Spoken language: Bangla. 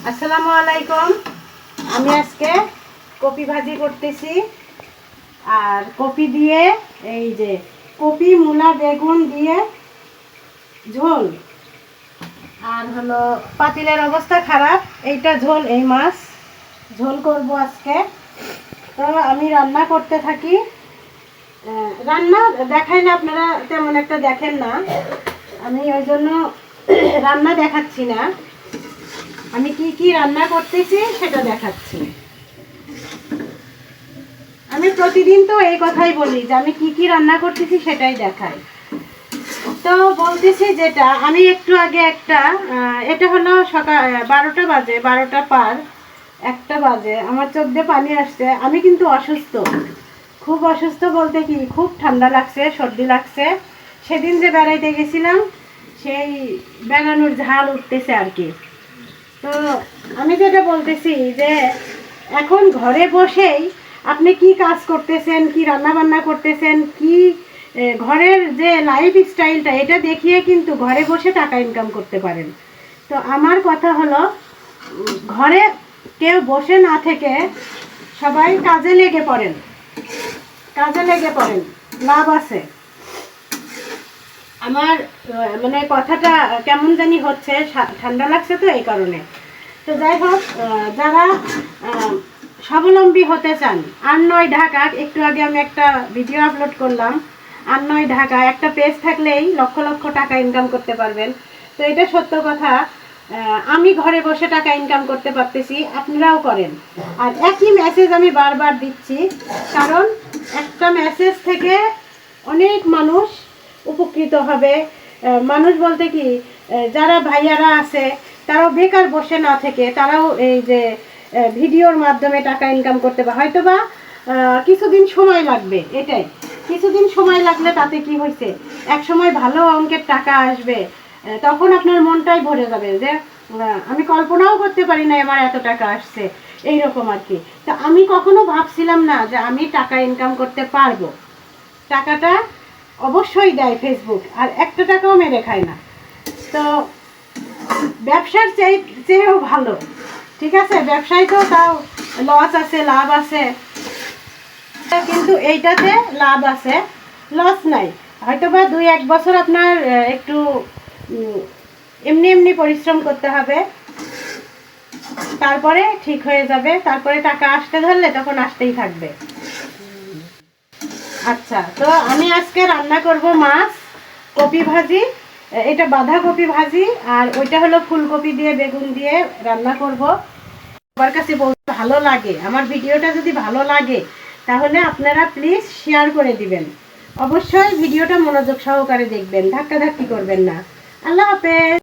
আসসালামু আলাইকুম। আমি আজকে কপি ভাজি করতেছি। আর কপি দিয়ে এই যে কপি মূলা বেগুন দিয়ে ঝোল। আর হলো পাতিলের অবস্থা খারাপ, এইটা ঝোল, এই মাছ ঝোল করব আজকে। তো আমি রান্না করতে থাকি। রান্না দেখাইলে আপনারা তেমন একটা দেখেন না, আমি ওই জন্য রান্না দেখাচ্ছি না। আমি কি কি রান্না করতেছি সেটা দেখাচ্ছি। আমি প্রতিদিন তো এই কথাই বলি যে আমি কি কি রান্না করতেছি সেটাই দেখাই। তো বলতেছি যেটা আমি একটু আগে এটা হলো সকাল 12টা বাজে, 12টা পার 1টা বাজে, আমার চোখ দিয়ে পানি আসছে। আমি কিন্তু অসুস্থ, খুব অসুস্থ বলতে কি, খুব ঠান্ডা লাগছে, সর্দি লাগছে। সেদিন যে বেড়াইতে গেছিলাম সেই বেড়ানোর ঝাল উঠতেছে আর কি। তো আমি যেটা বলতেছি যে এখন ঘরে বসেই আপনি কি কাজ করতেছেন, কি রান্না বান্না করতেছেন, কি ঘরের যে লাইফ স্টাইলটা, এটা দেখিয়ে কিন্তু ঘরে বসে টাকা ইনকাম করতে পারেন। তো আমার কথা হলো, ঘরে কেউ বসে না থেকে সবাই কাজে লেগে পড়েন, কাজে লেগে পড়েন, লাভ আছে। আমার মানে কথাটা কেমন জানি হচ্ছে, ঠান্ডা লাগছে তো এই কারণে। তো যাই হোক, যারা স্বাবলম্বী হতে চান, আর নয় ঢাকা, একটু আগে আমি একটা ভিডিও আপলোড করলাম, আর নয় ঢাকা একটা পেজ থাকলেই লক্ষ লক্ষ টাকা ইনকাম করতে পারবেন। তো এটা সত্য কথা। আমি ঘরে বসে টাকা ইনকাম করতে পারতেছি, আপনারাও করেন। আর একই মেসেজ আমি বারবার দিচ্ছি, কারণ একটা মেসেজ থেকে অনেক মানুষ উপকৃত হবে। মানুষ বলতে কি, যারা ভাইয়ারা আছে তারাও বেকার বসে না থেকে তারাও এই যে ভিডিওর মাধ্যমে টাকা ইনকাম করতে পারে। হয়তো বা কিছুদিন সময় লাগবে, এটাই, কিছুদিন সময় লাগলে তাতে কি হয়েছে, এক সময় ভালো অঙ্কের টাকা আসবে। তখন আপনার মনটাই ভরে যাবে যে আমি কল্পনাও করতে পারি না আমার এত টাকা আসছে, এইরকম আর কি। তো আমি কখনো ভাবছিলাম না যে আমি টাকা ইনকাম করতে পারবো। টাকাটা অবশ্যই দেয় ফেসবুক, আর একটা টাকাও মেরে খায় না। তো ব্যবসার চেয়েও ভালো, ঠিক আছে, ব্যবসায় তো তাও লস আছে, লাভ আছে, কিন্তু এইটাতে লাভ আছে, লস নাই। হয়তো বা 2-1 বছর আপনার একটু এমনি এমনি পরিশ্রম করতে হবে, তারপরে ঠিক হয়ে যাবে, তারপরে টাকা আসতে ধরলে তখন আসতেই থাকবে। আচ্ছা, তো আমি আজকে রান্না করব মাছ, কপি ভাজি, এটা বাঁধাকপি ভাজি, আর ওইটা হলো ফুলকপি দিয়ে বেগুন দিয়ে রান্না করব। সবার কাছে বলতে ভালো লাগে, আমার ভিডিওটা যদি ভালো লাগে তাহলে আপনারা প্লিজ শেয়ার করে দিবেন। অবশ্যই ভিডিওটা মনোযোগ সহকারে দেখবেন, ধাক্কাধাক্কি করবেন না। আল্লাহ হাফেজ।